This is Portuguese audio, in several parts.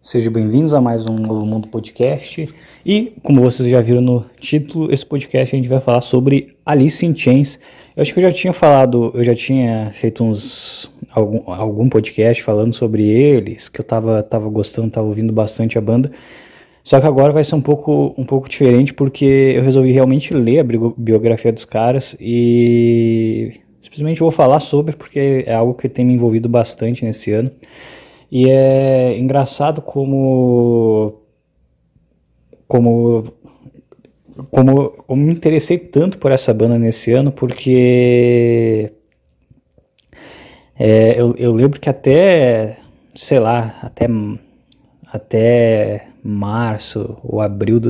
Sejam bem-vindos a mais um Novo Mundo Podcast. E, como vocês já viram no título, esse podcast a gente vai falar sobre Alice in Chains. Eu acho que eu já tinha feito algum podcast falando sobre eles, que eu tava gostando, tava ouvindo bastante a banda. Só que agora vai ser um pouco diferente, porque eu resolvi realmente ler a biografia dos caras e simplesmente vou falar sobre, porque é algo que tem me envolvido bastante nesse ano. E é engraçado como me interessei tanto por essa banda nesse ano, porque eu lembro que sei lá, até março ou abril,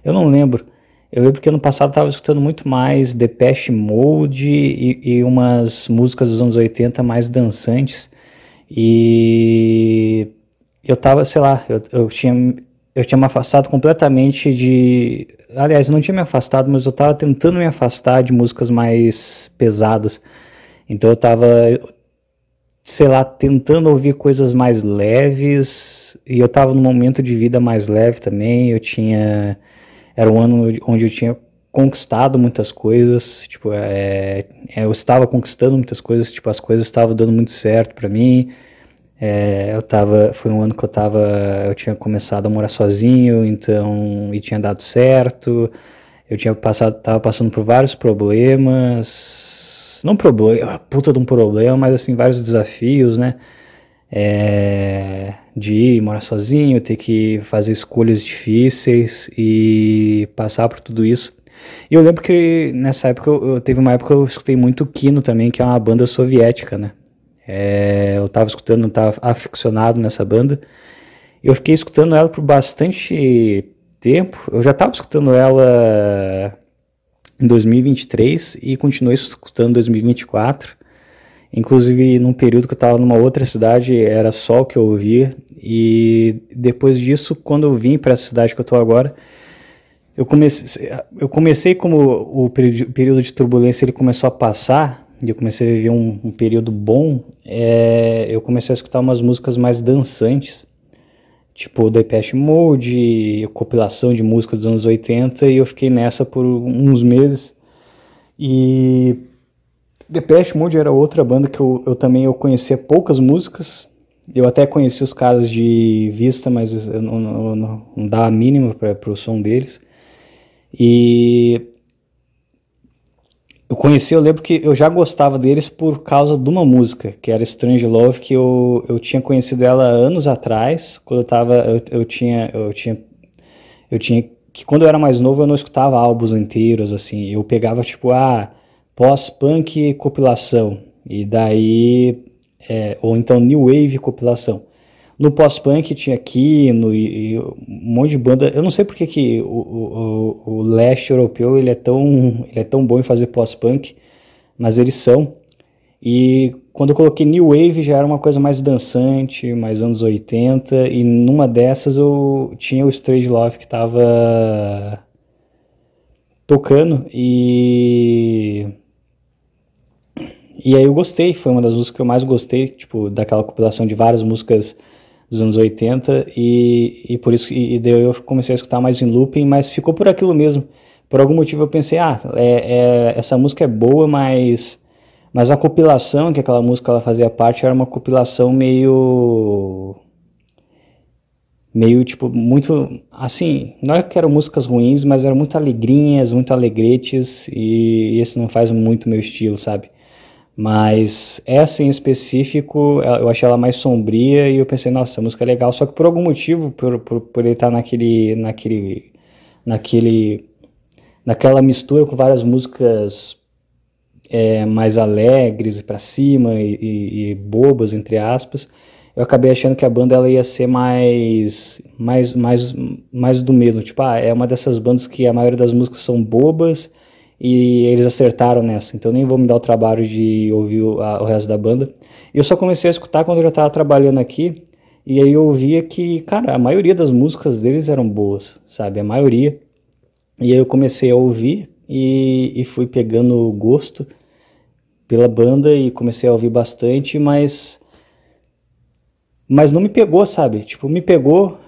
eu não lembro. Eu lembro que ano passado eu estava escutando muito mais Depeche Mode e umas músicas dos anos 80 mais dançantes. E eu tava, sei lá, eu tinha me afastado completamente de... Aliás, não tinha me afastado, mas eu tava tentando me afastar de músicas mais pesadas. Então eu tava, sei lá, tentando ouvir coisas mais leves. E eu tava num momento de vida mais leve também. Era um ano onde eu tinha conquistado muitas coisas, tipo, eu estava conquistando muitas coisas, tipo, as coisas estavam dando muito certo pra mim. Foi um ano que eu tinha começado a morar sozinho, então, e tinha dado certo. Tava passando por vários problemas, não problema, puta de um problema, mas assim, vários desafios, né? De morar sozinho, ter que fazer escolhas difíceis e passar por tudo isso. E eu lembro que nessa época, teve uma época que eu escutei muito Kino também, que é uma banda soviética, né? Eu tava escutando, tava aficionado nessa banda. Eu fiquei escutando ela por bastante tempo. Eu já tava escutando ela em 2023 e continuei escutando em 2024. Inclusive, num período que eu tava numa outra cidade, era só o que eu ouvia. E depois disso, quando eu vim para essa cidade que eu tô agora, eu comecei como o período de turbulência ele começou a passar, e eu comecei a viver um período bom. Eu comecei a escutar umas músicas mais dançantes, tipo Depeche Mode, compilação de música dos anos 80, e eu fiquei nessa por uns meses. E Depeche Mode era outra banda que eu também conhecia poucas músicas. Eu até conheci os caras de vista, mas eu não dava a mínima para o som deles. E eu lembro que eu já gostava deles por causa de uma música, que era Strange Love, que eu tinha conhecido ela anos atrás, quando que quando eu era mais novo eu não escutava álbuns inteiros, assim, eu pegava tipo, pós-punk compilação, e daí, ou então New Wave compilação. No pós-punk tinha Kino e um monte de banda. Eu não sei porque que o leste europeu ele é tão bom em fazer pós-punk, mas eles são. E quando eu coloquei New Wave já era uma coisa mais dançante, mais anos 80, e numa dessas eu tinha o Strange Love que tava tocando e aí eu gostei, foi uma das músicas que eu mais gostei, tipo, daquela compilação de várias músicas dos anos 80, e por isso daí eu comecei a escutar mais em looping, mas ficou por aquilo mesmo. Por algum motivo eu pensei, essa música é boa, mas a compilação que aquela música ela fazia parte era uma compilação meio tipo, muito, assim, não é que eram músicas ruins, mas eram muito alegrinhas, muito alegretes, e esse não faz muito meu estilo, sabe? Mas essa em específico, eu achei ela mais sombria e eu pensei, nossa, essa música é legal. Só que por algum motivo, por ele estar naquela mistura com várias músicas mais alegres pra cima e bobas, entre aspas, eu acabei achando que a banda ela ia ser mais do mesmo. Tipo, é uma dessas bandas que a maioria das músicas são bobas, e eles acertaram nessa, então nem vou me dar o trabalho de ouvir o resto da banda. Eu só comecei a escutar quando eu já estava trabalhando aqui, e aí eu ouvia que, cara, a maioria das músicas deles eram boas, sabe, a maioria. E aí eu comecei a ouvir e fui pegando gosto pela banda e comecei a ouvir bastante, mas não me pegou, sabe, tipo, me pegou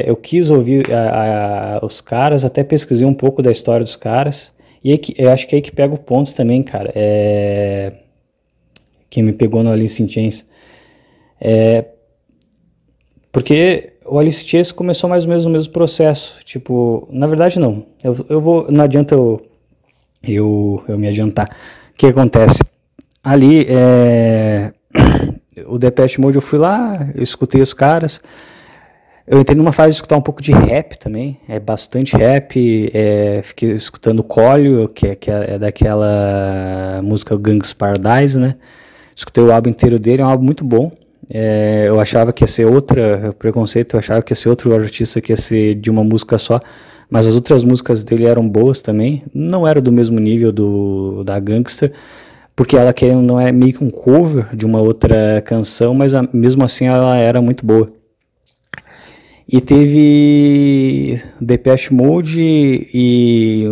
eu quis ouvir os caras, até pesquisei um pouco da história dos caras, e aí eu acho que é aí que pega o ponto também, cara, que me pegou no Alice in Chains, porque o Alice in Chains começou mais ou menos o mesmo processo, tipo, na verdade não, não adianta eu me adiantar. O que acontece? Ali, o Depeche Mode, eu fui lá, eu escutei os caras, eu entrei numa fase de escutar um pouco de rap também, bastante rap, fiquei escutando Collio, que é daquela música Gangs Paradise, né? Escutei o álbum inteiro dele, é um álbum muito bom. Eu achava que ia ser preconceito, eu achava que ia ser outro artista, que ia ser de uma música só, mas as outras músicas dele eram boas também, não era do mesmo nível da Gangster, porque ela não é meio que um cover de uma outra canção, mas mesmo assim ela era muito boa. E teve Depeche Mode e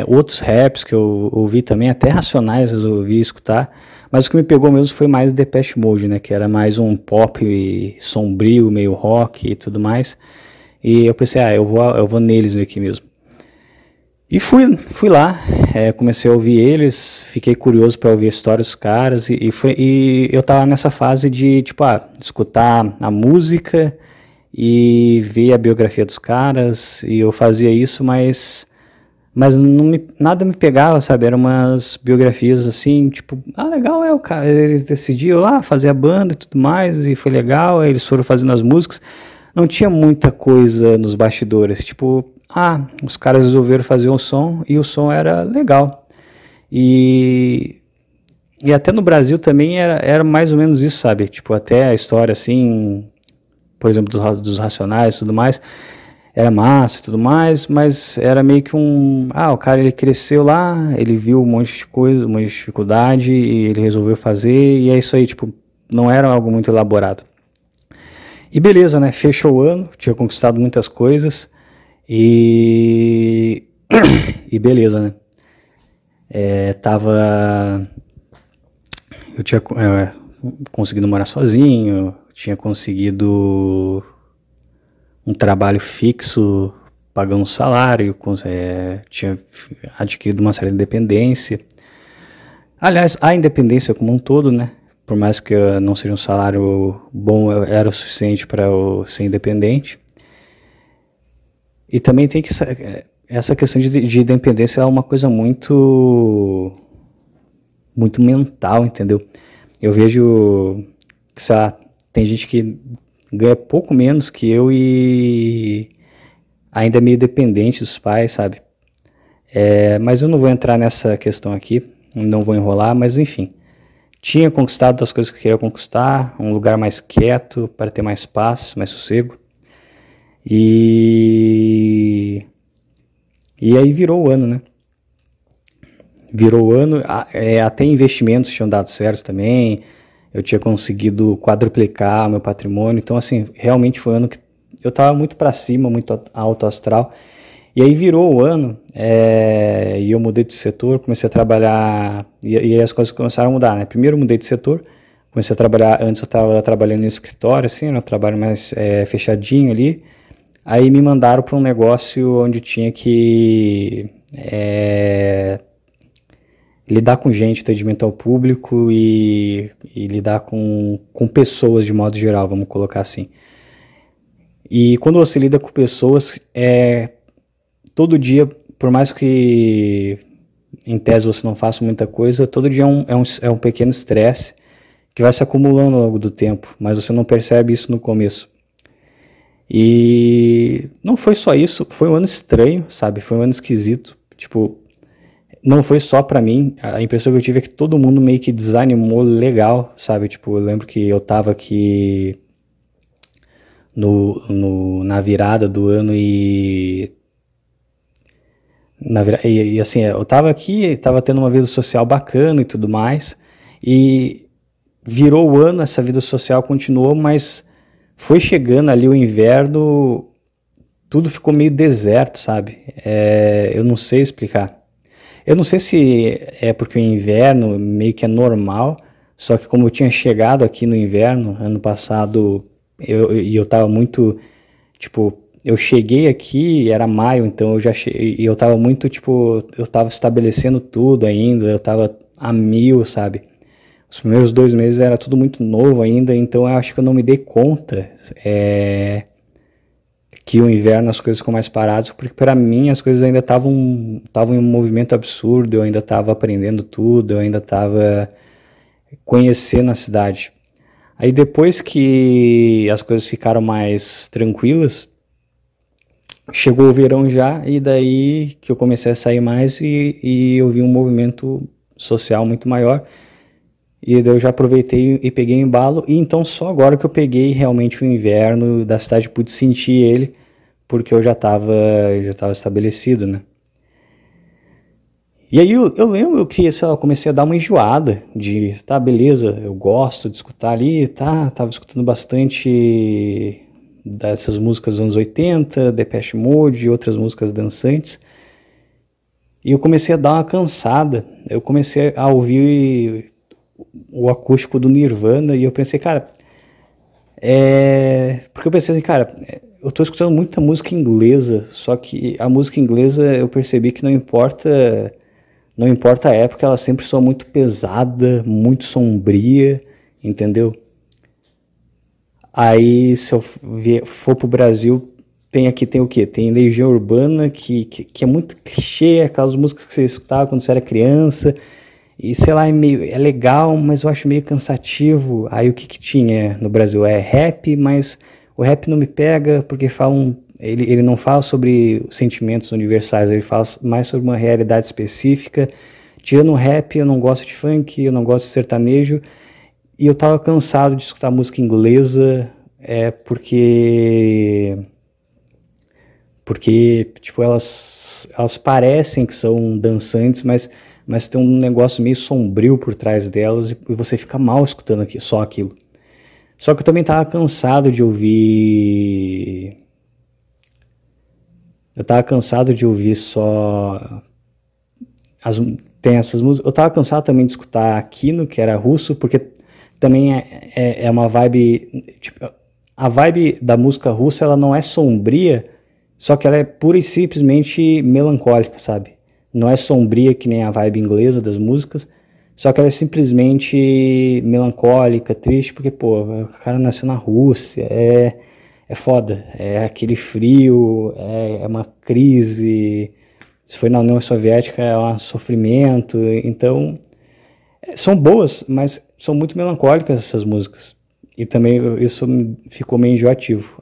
outros raps que eu ouvi também, até Racionais eu ouvi escutar, mas o que me pegou mesmo foi mais Depeche Mode, né, que era mais um pop sombrio, meio rock e tudo mais. E eu pensei, eu vou neles aqui mesmo. E fui lá, comecei a ouvir eles, fiquei curioso para ouvir a história dos caras, e eu tava nessa fase de, tipo, escutar a música e ver a biografia dos caras, e eu fazia isso, mas nada me pegava, sabe? Eram umas biografias assim, tipo, legal, cara, eles decidiram lá fazer a banda e tudo mais, e foi legal, aí eles foram fazendo as músicas, não tinha muita coisa nos bastidores, tipo, os caras resolveram fazer um som, e o som era legal, e até no Brasil também era mais ou menos isso, sabe? Tipo, até a história assim, por exemplo, dos Racionais e tudo mais, era massa e tudo mais, mas era meio que o cara, ele cresceu lá, ele viu um monte de coisa, um monte de dificuldade, e ele resolveu fazer, e é isso aí, tipo, não era algo muito elaborado. E beleza, né, fechou o ano, tinha conquistado muitas coisas, e beleza, né, eu tinha conseguido morar sozinho, tinha conseguido um trabalho fixo, pagando um salário, tinha adquirido uma certa independência. Aliás, a independência como um todo, né? Por mais que não seja um salário bom, era o suficiente para eu ser independente. E também tem que essa questão de independência é uma coisa muito mental, entendeu? Eu vejo que, sei lá, tem gente que ganha pouco menos que eu e ainda é meio dependente dos pais, sabe? Mas eu não vou entrar nessa questão aqui, não vou enrolar, mas enfim. Tinha conquistado as coisas que eu queria conquistar, um lugar mais quieto, para ter mais paz, mais sossego. E aí virou o ano, né? Virou o ano, até investimentos tinham dado certo também, eu tinha conseguido quadruplicar meu patrimônio, então assim, realmente foi um ano que eu estava muito para cima, muito alto astral, e aí virou o ano, e eu mudei de setor, comecei a trabalhar, e aí as coisas começaram a mudar, né? Primeiro eu mudei de setor, comecei a trabalhar, antes eu estava trabalhando no escritório, assim, um trabalho mais fechadinho ali, aí me mandaram para um negócio onde tinha que lidar com gente, atendimento ao público e lidar com pessoas de modo geral, vamos colocar assim. E quando você lida com pessoas, todo dia, por mais que em tese você não faça muita coisa, todo dia é um pequeno estresse que vai se acumulando ao longo do tempo, mas você não percebe isso no começo. E não foi só isso, foi um ano estranho, sabe? Foi um ano esquisito, tipo, não foi só pra mim, a impressão que eu tive é que todo mundo meio que desanimou legal, sabe? Tipo, eu lembro que eu tava aqui na virada do ano e assim, eu tava aqui, tava tendo uma vida social bacana e tudo mais, e virou o ano, essa vida social continuou, mas foi chegando ali o inverno, tudo ficou meio deserto, sabe? Eu não sei explicar. Eu não sei se é porque o inverno meio que é normal, só que como eu tinha chegado aqui no inverno, ano passado, eu tava muito, Tipo, eu cheguei aqui, era maio, então eu já cheguei, e eu tava muito, tipo, eu tava estabelecendo tudo ainda, eu tava a mil, sabe? Os primeiros 2 meses era tudo muito novo ainda, então eu acho que eu não me dei conta que o inverno as coisas ficam mais paradas, porque para mim as coisas ainda estavam em um movimento absurdo, eu ainda estava aprendendo tudo, eu ainda estava conhecendo a cidade. Aí depois que as coisas ficaram mais tranquilas, chegou o verão já, e daí que eu comecei a sair mais e eu vi um movimento social muito maior. E daí eu já aproveitei e peguei o embalo, e então só agora que eu peguei realmente o inverno da cidade, pude sentir ele, porque eu já tava estabelecido, né? E aí eu lembro que, sei lá, eu comecei a dar uma enjoada de, tá, beleza, eu gosto de escutar ali, tá, tava escutando bastante dessas músicas dos anos 80, Depeche Mode e outras músicas dançantes, e eu comecei a dar uma cansada, eu comecei a ouvir o acústico do Nirvana, e eu pensei, cara, porque eu pensei assim, cara, eu tô escutando muita música inglesa, só que a música inglesa eu percebi que não importa a época, ela sempre soa muito pesada, muito sombria, entendeu? Aí se eu for pro Brasil, tem o quê? Tem Legião Urbana, que é muito clichê, aquelas músicas que você escutava quando você era criança, e sei lá, é legal, mas eu acho meio cansativo. Aí o que tinha no Brasil? É rap, mas o rap não me pega porque ele não fala sobre sentimentos universais, ele fala mais sobre uma realidade específica. Tirando o rap, eu não gosto de funk, eu não gosto de sertanejo, e eu tava cansado de escutar música inglesa, porque tipo, elas parecem que são dançantes, mas tem um negócio meio sombrio por trás delas, e você fica mal escutando só aquilo. Só que eu também tava cansado de ouvir. Eu tava cansado de ouvir só. Tem essas músicas. Eu tava cansado também de escutar Aquino, que era russo, porque também é uma vibe. Tipo, a vibe da música russa, ela não é sombria, só que ela é pura e simplesmente melancólica, sabe? Não é sombria que nem a vibe inglesa das músicas, só que ela é simplesmente melancólica, triste, porque, pô, o cara nasceu na Rússia, é foda, é aquele frio, é uma crise, se foi na União Soviética é um sofrimento, então são boas, mas são muito melancólicas essas músicas, e também isso ficou meio enjoativo.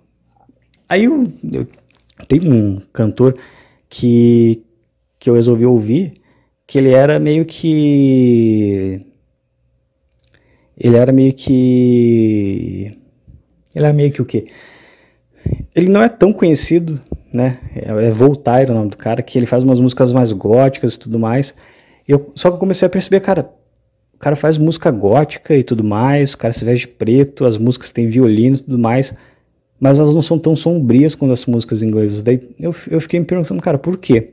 Aí tem um cantor que eu resolvi ouvir, que ele era meio que... Ele era meio que... Ele era meio que o quê? Ele não é tão conhecido, né? É Voltaire o nome do cara, que ele faz umas músicas mais góticas e tudo mais. Só que eu comecei a perceber, cara, o cara faz música gótica e tudo mais, o cara se veste de preto, as músicas têm violino e tudo mais, mas elas não são tão sombrias quanto as músicas inglesas. Daí eu fiquei me perguntando, cara, por quê?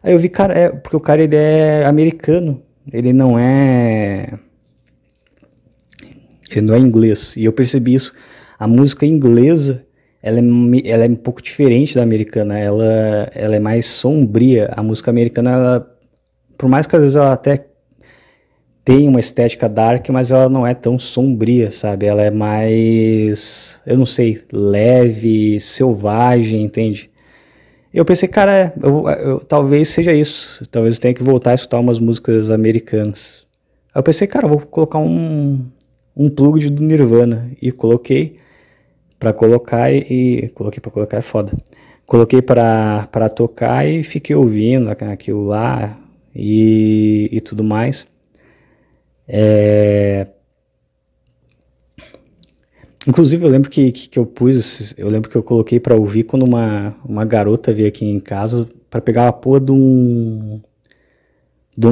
Aí eu vi, cara, porque o cara ele é americano, ele não é inglês, e eu percebi isso. A música inglesa, ela é um pouco diferente da americana, ela é mais sombria. A música americana, por mais que às vezes ela até tenha uma estética dark, mas ela não é tão sombria, sabe? Ela é mais, eu não sei, leve, selvagem, entende? Eu pensei, cara, talvez seja isso. Talvez eu tenha que voltar a escutar umas músicas americanas. Aí eu pensei, cara, eu vou colocar um plug do Nirvana. E coloquei pra colocar coloquei pra colocar, é foda. Coloquei pra tocar e fiquei ouvindo aquilo lá e tudo mais. Inclusive eu lembro que eu lembro que eu coloquei pra ouvir quando uma garota veio aqui em casa pra pegar a porra de um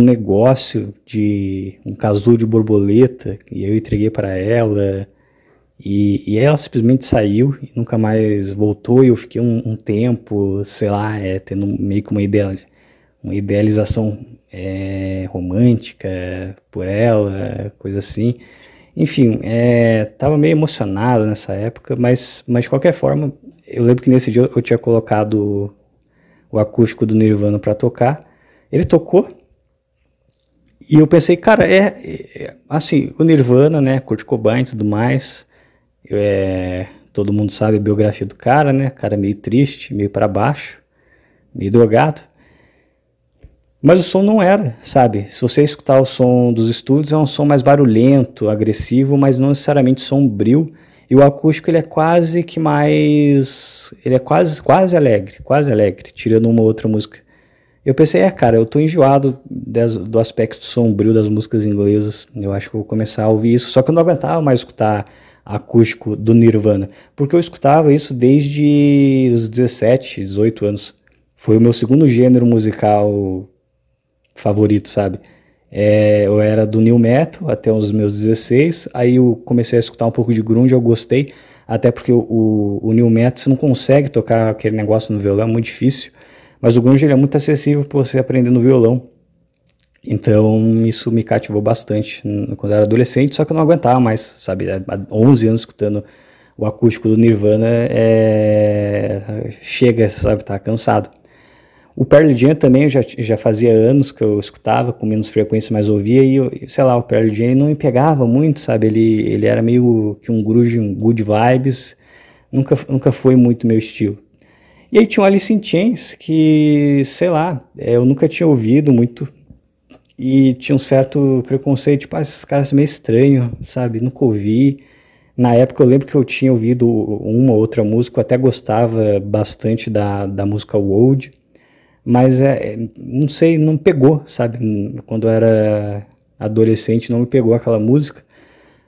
negócio, de um casulo de borboleta, e eu entreguei pra ela, e ela simplesmente saiu e nunca mais voltou, e eu fiquei um tempo, sei lá, tendo meio que uma idealização romântica por ela, coisa assim. Enfim, tava meio emocionado nessa época, mas de qualquer forma, eu lembro que nesse dia eu tinha colocado o acústico do Nirvana pra tocar. Ele tocou e eu pensei, cara, assim, o Nirvana, né, Kurt Cobain e tudo mais, todo mundo sabe a biografia do cara, né, cara meio triste, meio pra baixo, meio drogado. Mas o som não era, sabe? Se você escutar o som dos estúdios, é um som mais barulhento, agressivo, mas não necessariamente sombrio. E o acústico ele é quase que mais, ele é quase alegre, tirando uma outra música. Eu pensei, cara, eu tô enjoado do aspecto sombrio das músicas inglesas. Eu acho que eu vou começar a ouvir isso. Só que eu não aguentava mais escutar acústico do Nirvana, porque eu escutava isso desde os 17, 18 anos. Foi o meu segundo gênero musical favorito, sabe? Eu era do new metal até os meus 16, aí eu comecei a escutar um pouco de grunge, eu gostei, até porque o new metal você não consegue tocar aquele negócio no violão, é muito difícil, mas o grunge ele é muito acessível para você aprender no violão, então isso me cativou bastante quando eu era adolescente, só que eu não aguentava mais, sabe? Há 11 anos escutando o acústico do Nirvana, chega, sabe? Tá cansado. O Pearl Jam também eu já fazia anos que eu escutava, com menos frequência, mas ouvia, e eu, sei lá, o Pearl Jam não me pegava muito, sabe? Ele era meio que um grunge, um good vibes, nunca foi muito meu estilo. E aí tinha o Alice in Chains, que, sei lá, eu nunca tinha ouvido muito, e tinha um certo preconceito, tipo, esses caras são meio estranhos, sabe? Nunca ouvi. Na época eu lembro que eu tinha ouvido uma ou outra música, eu até gostava bastante da música World, mas não sei, não pegou, sabe? Quando eu era adolescente não me pegou aquela música.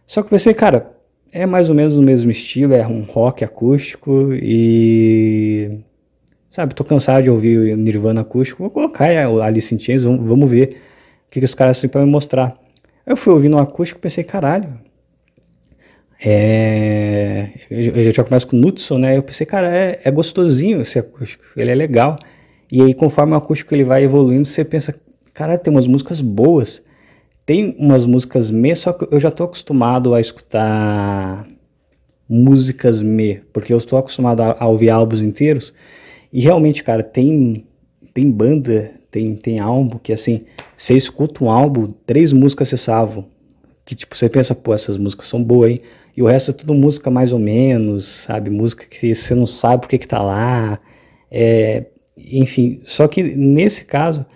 Só que eu pensei, cara, é mais ou menos o mesmo estilo, é um rock acústico e... Sabe, tô cansado de ouvir o Nirvana acústico, vou colocar o Alice in Chains, vamos ver o que os caras têm pra me mostrar. Aí eu fui ouvindo um acústico e pensei, caralho, eu já começo com o Knudson, né? Eu pensei, cara, é gostosinho esse acústico, ele é legal. E aí, conforme o acústico ele vai evoluindo, você pensa, cara, tem umas músicas boas. Tem umas músicas só que eu já tô acostumado a escutar músicas porque eu estou acostumado a ouvir álbuns inteiros. E realmente, cara, tem banda, tem álbum que assim, você escuta um álbum, 3 músicas você salva. Que tipo, você pensa, pô, essas músicas são boas, hein? E o resto é tudo música mais ou menos, sabe? Música que você não sabe por que tá lá. Enfim, só que nesse caso,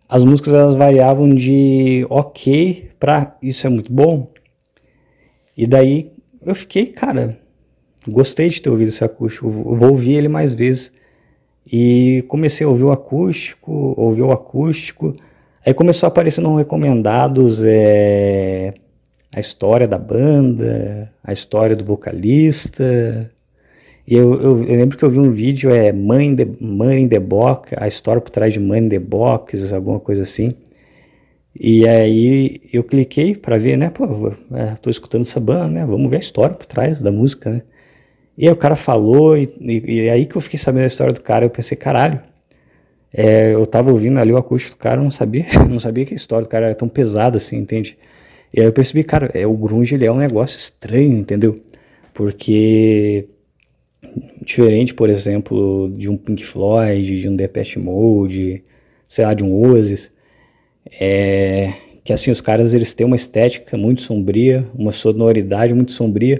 as músicas elas variavam de ok pra isso é muito bom. E daí eu fiquei, cara, gostei de ter ouvido esse acústico, eu vou ouvir ele mais vezes. E comecei a ouvir o acústico, aí começou a aparecer nos recomendados a história da banda, a história do vocalista. E eu lembro que eu vi um vídeo, Money in the Box, a história por trás de Money in the Box, alguma coisa assim. E aí eu cliquei pra ver, né, pô, tô escutando essa banda, né, vamos ver a história por trás da música, né. E aí o cara falou, e aí que eu fiquei sabendo a história do cara, eu pensei, caralho, eu tava ouvindo ali o acústico do cara, eu não sabia, não sabia que a história do cara era tão pesada assim, entende? E aí eu percebi, cara, o grunge ele é um negócio estranho, entendeu? Porque... diferente, por exemplo, de um Pink Floyd, de um Depeche Mode, sei lá, de um Oasis, que assim, os caras eles têm uma estética muito sombria, uma sonoridade muito sombria,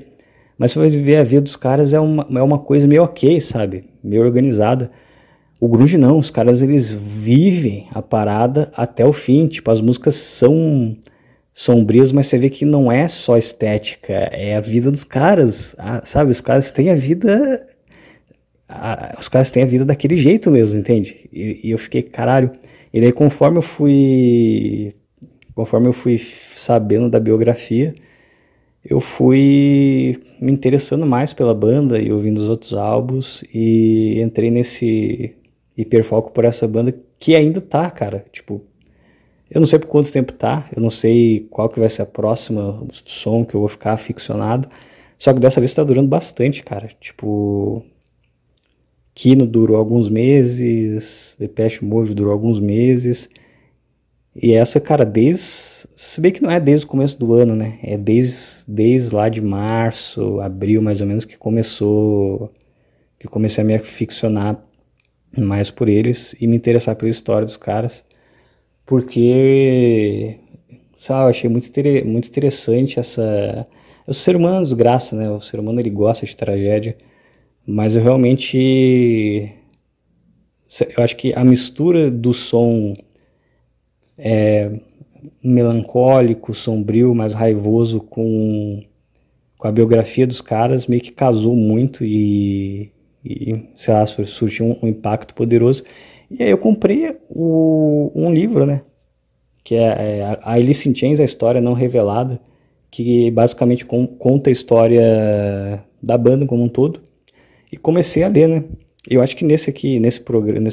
mas se você ver a vida dos caras é uma coisa meio ok, sabe? Meio organizada. O grunge não, os caras eles vivem a parada até o fim, tipo, as músicas são sombrias, mas você vê que não é só estética, é a vida dos caras, sabe? Os caras têm a vida... os caras têm a vida daquele jeito mesmo, entende? E eu fiquei, caralho. E daí conforme eu fui sabendo da biografia, eu fui me interessando mais pela banda e ouvindo os outros álbuns e entrei nesse hiperfoco por essa banda que ainda tá, cara, tipo, eu não sei por quanto tempo tá, eu não sei qual que vai ser a próxima som que eu vou ficar aficionado, só que dessa vez tá durando bastante, cara, tipo... Kino durou alguns meses, Depeche Mode durou alguns meses, e essa, cara, se bem que não é desde o começo do ano, né, desde lá de março, abril mais ou menos, que começou que eu comecei a me aficionar mais por eles e me interessar pela história dos caras, porque, sabe, eu achei muito interessante essa... O ser humano é uma desgraça, né? O ser humano, ele gosta de tragédia, mas eu realmente... Eu acho que a mistura do som melancólico, sombrio, mais raivoso com a biografia dos caras meio que casou muito e sei lá, surgiu um impacto poderoso. E aí eu comprei um livro, né? Que é a Alice in Chains, a história não revelada, que basicamente conta a história da banda como um todo. E comecei a ler, né? Eu acho que nesse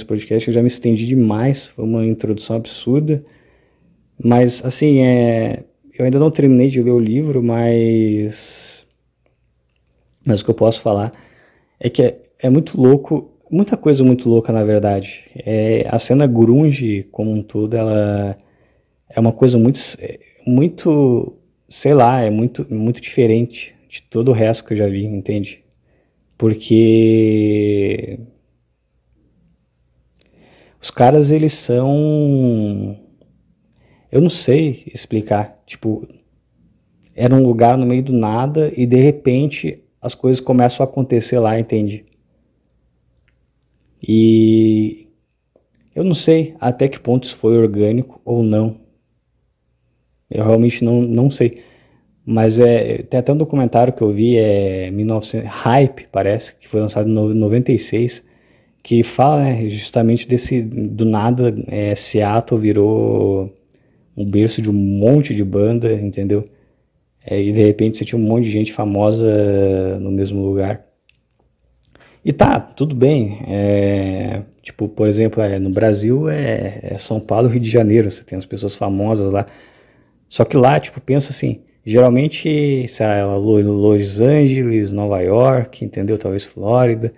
podcast eu já me estendi demais, foi uma introdução absurda. Mas, assim, eu ainda não terminei de ler o livro, mas o que eu posso falar é que é muito louco, muita coisa muito louca, na verdade. A cena grunge, como um todo, ela é uma coisa muito, sei lá, é muito diferente de todo o resto que eu já vi, entende? Porque os caras, eles são... Eu não sei explicar, tipo, era um lugar no meio do nada e de repente as coisas começam a acontecer lá, entende? E eu não sei até que ponto isso foi orgânico ou não. Eu realmente não sei. Mas tem até um documentário que eu vi, 1900, Hype, parece, que foi lançado em 96, que fala, né, justamente do nada, Seattle virou um berço de um monte de banda, entendeu? E de repente você tinha um monte de gente famosa no mesmo lugar. E tá, tudo bem. Tipo, por exemplo, no Brasil é São Paulo, Rio de Janeiro, você tem as pessoas famosas lá. Só que lá, tipo, pensa assim, geralmente, será Los Angeles, Nova York, entendeu? Talvez Flórida.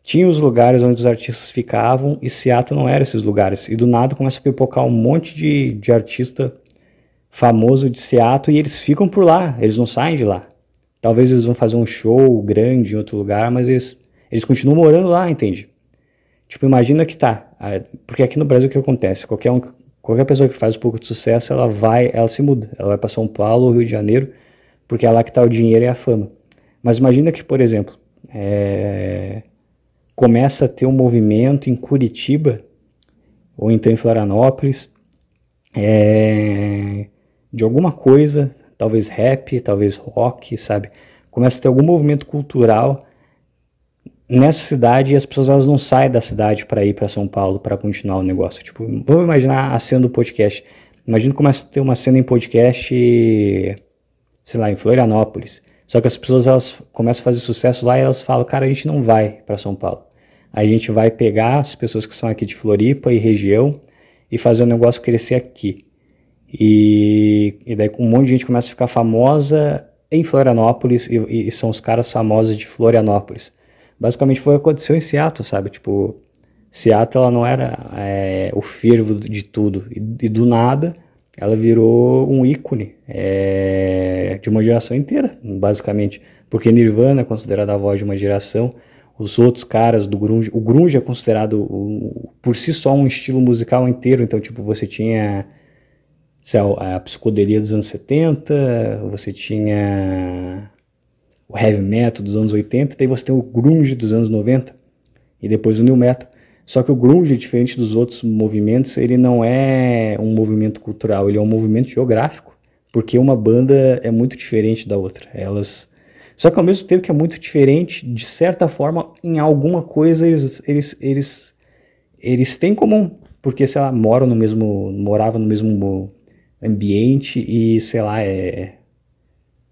Tinha os lugares onde os artistas ficavam e Seattle não era esses lugares. E do nada começa a pipocar um monte de artista famoso de Seattle e eles ficam por lá, eles não saem de lá. Talvez eles vão fazer um show grande em outro lugar, mas eles continuam morando lá, entende? Tipo, imagina que tá, porque aqui no Brasil o que acontece? Qualquer pessoa que faz um pouco de sucesso, ela se muda, ela vai para São Paulo ou Rio de Janeiro, porque é lá que tá o dinheiro e a fama. Mas imagina que, por exemplo, começa a ter um movimento em Curitiba, ou então em Florianópolis, de alguma coisa, talvez rap, talvez rock, sabe? Começa a ter algum movimento cultural nessa cidade e as pessoas elas não saem da cidade para ir para São Paulo para continuar o negócio. Tipo, vamos imaginar a cena do podcast. Imagina que começa a ter uma cena em podcast, sei lá, em Florianópolis. Só que as pessoas elas começam a fazer sucesso lá e elas falam, cara, a gente não vai para São Paulo. Aí a gente vai pegar as pessoas que são aqui de Floripa e região e fazer o negócio crescer aqui. E daí um monte de gente começa a ficar famosa em Florianópolis e são os caras famosos de Florianópolis. Basicamente foi o que aconteceu em Seattle, sabe? Tipo, Seattle ela não era o fervo de tudo. E do nada ela virou um ícone de uma geração inteira, basicamente. Porque Nirvana é considerada a voz de uma geração. Os outros caras do grunge, o grunge é considerado por si só um estilo musical inteiro. Então, tipo, você tinha a psicodelia dos anos 70, você tinha o heavy metal dos anos 80, daí você tem o grunge dos anos 90 e depois o new metal. Só que o grunge, diferente dos outros movimentos, ele não é um movimento cultural, ele é um movimento geográfico, porque uma banda é muito diferente da outra. Só que ao mesmo tempo que é muito diferente, de certa forma, em alguma coisa eles têm em comum, porque, sei lá, moravam no mesmo ambiente e, sei lá,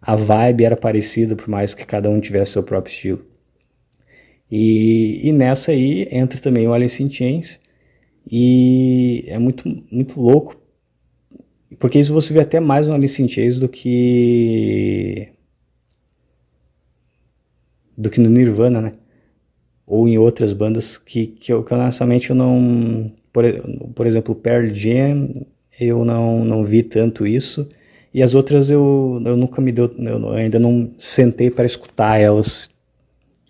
a vibe era parecida, por mais que cada um tivesse seu próprio estilo. E nessa aí entra também o Alice in Chains, e é muito, muito louco, porque isso você vê até mais no Alice in Chains do que no Nirvana, né? Ou em outras bandas que honestamente eu não... Por exemplo, Pearl Jam, eu não vi tanto isso, e as outras eu nunca eu ainda não sentei para escutar elas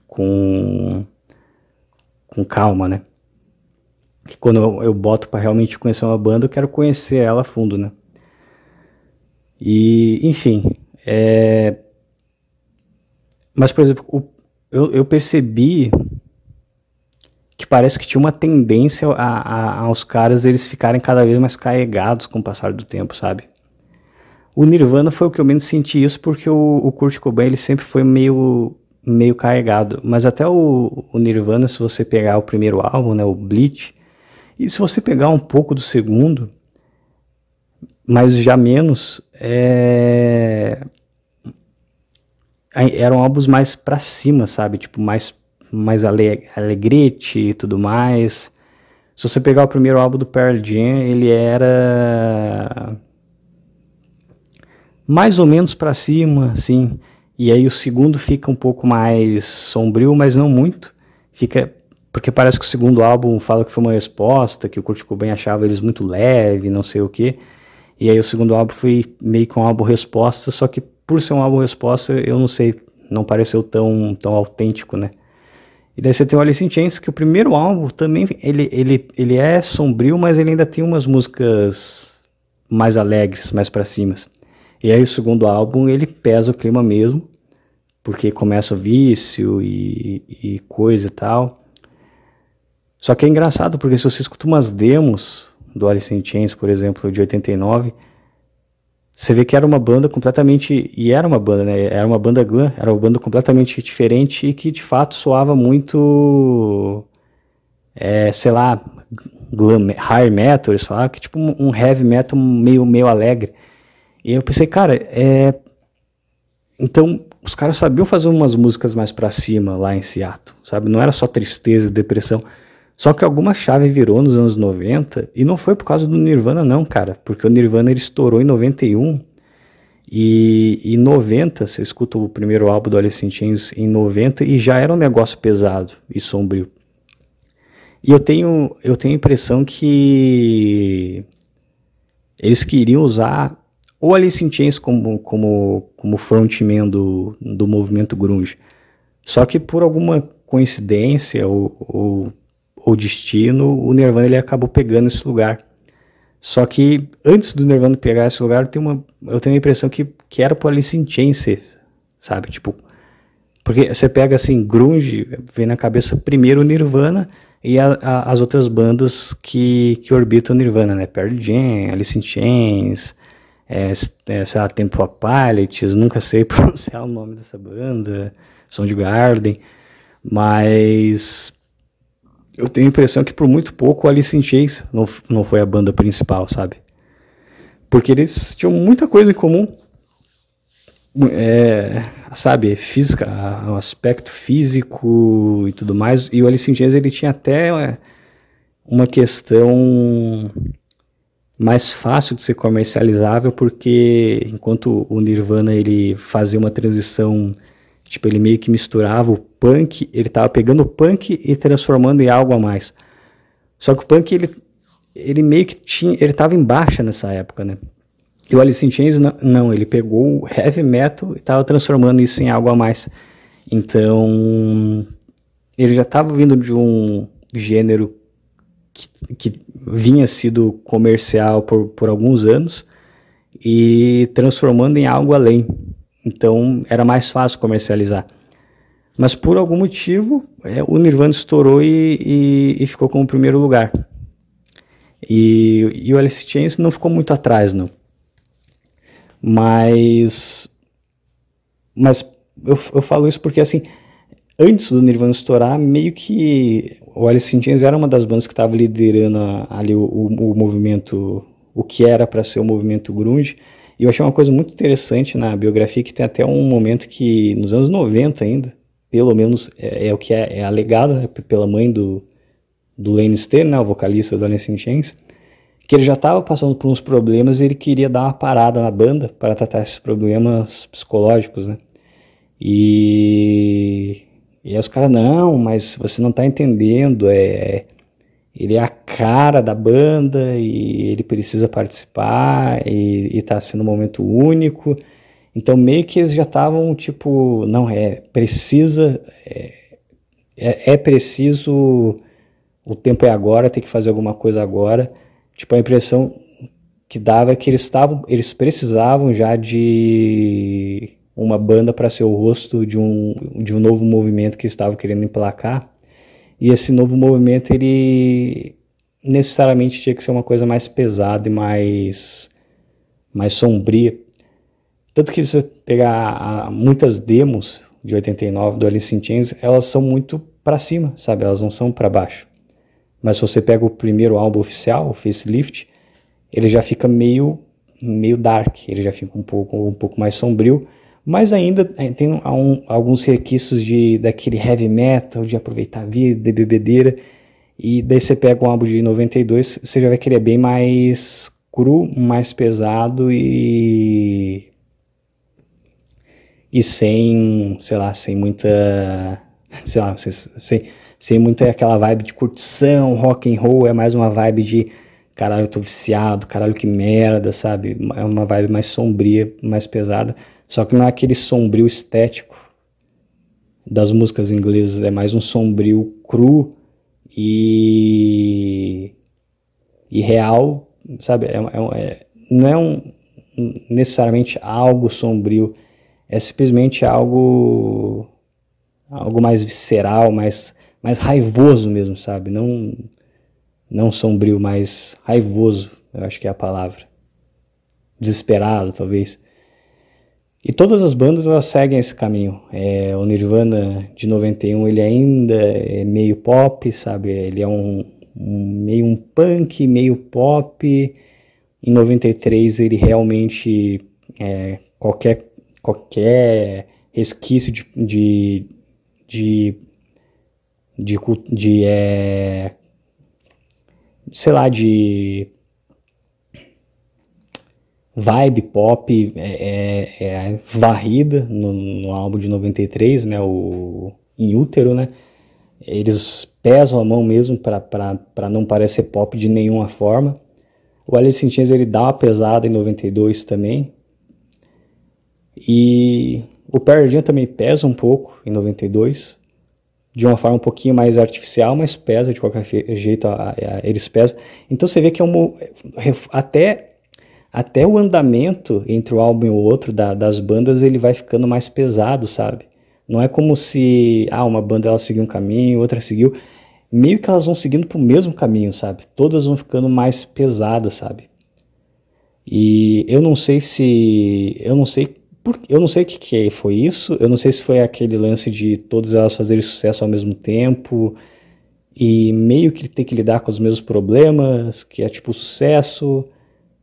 com com calma, né? Que quando eu boto pra realmente conhecer uma banda, eu quero conhecer ela a fundo, né? E, enfim, mas, por exemplo, eu percebi que parece que tinha uma tendência aos caras eles ficarem cada vez mais carregados com o passar do tempo, sabe? O Nirvana foi o que eu menos senti isso, porque o Kurt Cobain ele sempre foi meio carregado. Mas até o Nirvana, se você pegar o primeiro álbum, né, o Bleach, e se você pegar um pouco do segundo, mas já menos, eram álbuns mais pra cima, sabe? Tipo, mais alegrete e tudo mais. Se você pegar o primeiro álbum do Pearl Jam, ele era mais ou menos pra cima, assim. E aí o segundo fica um pouco mais sombrio, mas não muito. Fica porque parece que o segundo álbum fala que foi uma resposta, que o Kurt Cobain achava eles muito leve, não sei o quê. E aí o segundo álbum foi meio que um álbum resposta, só que por ser um álbum resposta, eu não sei, não pareceu tão autêntico, né? E daí você tem o Alice in Chains, que o primeiro álbum também, ele é sombrio, mas ele ainda tem umas músicas mais alegres, mais pra cima. E aí o segundo álbum, ele pesa o clima mesmo, porque começa o vício e coisa e tal. Só que é engraçado, porque se você escuta umas demos do Alice in Chains, por exemplo, de 89, você vê que era uma banda completamente... E era uma banda, né? Era uma banda glam, era uma banda completamente diferente e que, de fato, soava muito... sei lá, glam, high metal, eles falavam, que tipo um heavy metal meio alegre. E eu pensei, cara, então, os caras sabiam fazer umas músicas mais pra cima lá em Seattle, sabe? Não era só tristeza e depressão. Só que alguma chave virou nos anos 90, e não foi por causa do Nirvana não, cara, porque o Nirvana ele estourou em 91, e em 90, você escuta o primeiro álbum do Alice in Chains em 90, e já era um negócio pesado e sombrio. E eu tenho a impressão que eles queriam usar o Alice in Chains como frontman do movimento grunge. Só que por alguma coincidência ou destino, o Nirvana ele acabou pegando esse lugar. Só que antes do Nirvana pegar esse lugar, eu tenho a impressão que era pro Alice in Chains, sabe? Tipo, porque você pega assim, grunge, vem na cabeça primeiro o Nirvana e as outras bandas que orbitam o Nirvana, né? Pearl Jam, Alice in Chains, sei lá, Temple of Pilots, nunca sei pronunciar o nome dessa banda, Soundgarden, mas eu tenho a impressão que por muito pouco o Alice in Chains não foi a banda principal, sabe? Porque eles tinham muita coisa em comum, sabe? Física, o aspecto físico e tudo mais. E o Alice in Chains ele tinha até uma questão mais fácil de ser comercializável, porque enquanto o Nirvana ele fazia uma transição, tipo, ele meio que misturava o punk, ele tava pegando o punk e transformando em algo a mais. Só que o punk, ele meio que ele tava em baixa nessa época, né? E o Alice in Chains, não, ele pegou o heavy metal e tava transformando isso em algo a mais. Então, ele já tava vindo de um gênero que vinha sido comercial por alguns anos e transformando em algo além. Então era mais fácil comercializar. Mas por algum motivo o Nirvana estourou e ficou como primeiro lugar. E o Alice in Chains não ficou muito atrás, não. Mas eu falo isso porque assim, antes do Nirvana estourar, meio que o Alice in Chains era uma das bandas que estava liderando ali o movimento, o que era para ser o movimento grunge. E eu achei uma coisa muito interessante na biografia, que tem até um momento que, nos anos 90 ainda, pelo menos o que é alegado, né, pela mãe do Lane Staley, né, o vocalista do Alice in Chains, que ele já estava passando por uns problemas e ele queria dar uma parada na banda para tratar esses problemas psicológicos, né? E aí os caras, não, mas você não tá entendendo, ele é a cara da banda e ele precisa participar e tá sendo um momento único. Então meio que eles já estavam tipo, não, precisa é preciso, o tempo é agora, tem que fazer alguma coisa agora. Tipo, a impressão que dava é que eles precisavam já de uma banda para ser o rosto de um novo movimento que eles estavam querendo emplacar. E esse novo movimento, ele necessariamente tinha que ser uma coisa mais pesada e mais sombria. Tanto que se você pegar muitas demos de 89 do Alice in Chains, elas são muito para cima, sabe? Elas não são para baixo. Mas se você pega o primeiro álbum oficial, o Facelift, ele já fica meio dark, ele já fica um pouco mais sombrio, mas ainda tem alguns requisitos daquele heavy metal, de aproveitar a vida, de bebedeira. E daí você pega um álbum de 92, você já vê que ele é bem mais cru, mais pesado e sem, sei lá, sem muita, sei lá, sem muita aquela vibe de curtição, rock and roll, é mais uma vibe de caralho, eu tô viciado, caralho, que merda, sabe? É uma vibe mais sombria, mais pesada, só que não é aquele sombrio estético das músicas inglesas, é mais um sombrio cru e real, sabe? Não é necessariamente algo sombrio, é simplesmente algo mais visceral, mais raivoso mesmo, sabe? Não sombrio, mas raivoso, eu acho que é a palavra. Desesperado, talvez. E todas as bandas, elas seguem esse caminho. O Nirvana de 91, ele ainda é meio pop, sabe? Ele é meio um punk, meio pop. Em 93, ele realmente, qualquer resquício sei lá, de vibe pop varrida no álbum de 93, né, o In Utero, né, eles pesam a mão mesmo para não parecer pop de nenhuma forma. O Alice in Chains, ele dá uma pesada em 92 também, e o Pearl Jam também pesa um pouco em 92, de uma forma um pouquinho mais artificial, mas pesa de qualquer jeito, eles pesam. Então você vê que até o andamento entre o álbum e o outro das bandas, ele vai ficando mais pesado, sabe? Não é como se uma banda ela seguiu um caminho, outra seguiu. Meio que elas vão seguindo pro mesmo caminho, sabe? Todas vão ficando mais pesadas, sabe? E eu não sei o que foi isso. Eu não sei se foi aquele lance de todas elas fazerem sucesso ao mesmo tempo e meio que ter que lidar com os mesmos problemas, que é tipo sucesso.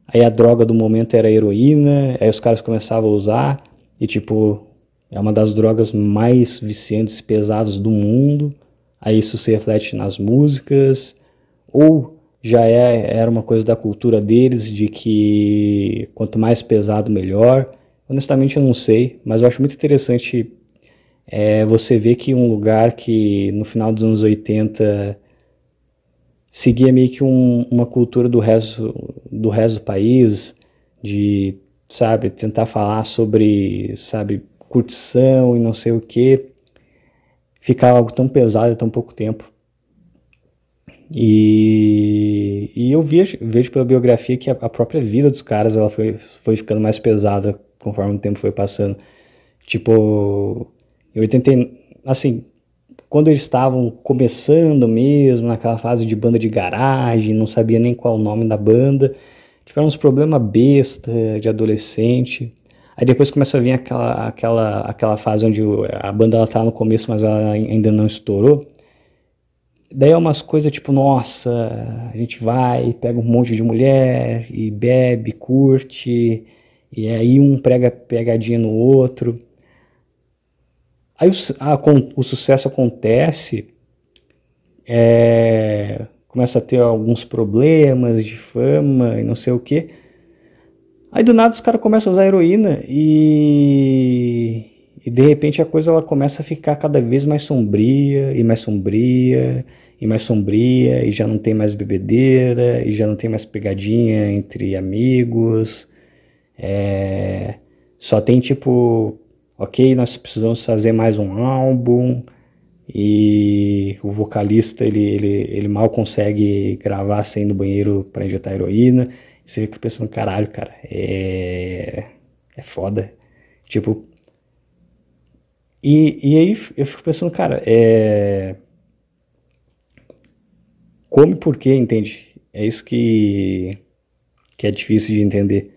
Aí a droga do momento era a heroína, aí os caras começavam a usar e tipo, é uma das drogas mais viciantes e pesadas do mundo. Aí isso se reflete nas músicas, ou já era uma coisa da cultura deles, de que quanto mais pesado, melhor. Honestamente eu não sei, mas eu acho muito interessante você ver que um lugar que no final dos anos 80 seguia meio que uma cultura do resto do país, de, sabe, tentar falar sobre, sabe, curtição e não sei o que, ficar algo tão pesado em tão pouco tempo. E eu vejo pela biografia que a própria vida dos caras ela foi ficando mais pesada conforme o tempo foi passando. Tipo, em 80, assim, quando eles estavam começando mesmo, naquela fase de banda de garagem, não sabia nem qual o nome da banda, tiveram uns problemas besta de adolescente. Aí depois começa a vir aquela fase onde a banda ela tá no começo, mas ela ainda não estourou. Daí é umas coisas tipo, nossa, a gente vai, pega um monte de mulher e bebe, curte, e aí um prega pegadinha no outro. Aí o sucesso acontece, começa a ter alguns problemas de fama e não sei o que. Aí do nada os caras começam a usar heroína e de repente a coisa ela começa a ficar cada vez mais sombria e mais sombria e mais sombria, e já não tem mais bebedeira, e já não tem mais pegadinha entre amigos. Só tem tipo, ok, nós precisamos fazer mais um álbum, e o vocalista ele mal consegue gravar sem ir no banheiro para injetar heroína. E você fica pensando, caralho, cara, é foda. Tipo, e aí eu fico pensando, cara, como e por quê, entende? É isso que é difícil de entender.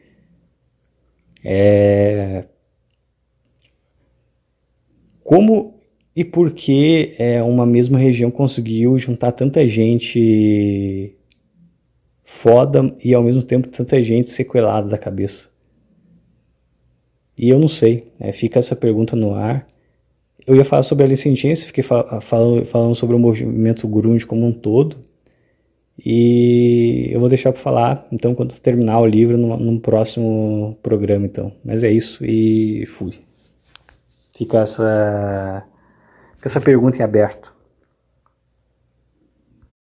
Como e por que uma mesma região conseguiu juntar tanta gente foda e ao mesmo tempo tanta gente sequelada da cabeça? E eu não sei, fica essa pergunta no ar. Eu ia falar sobre a Alice in Chains, fiquei falando sobre o movimento grunge como um todo. E eu vou deixar para falar, então, quando terminar o livro, num próximo programa, então. Mas é isso e fui. Fica essa pergunta em aberto.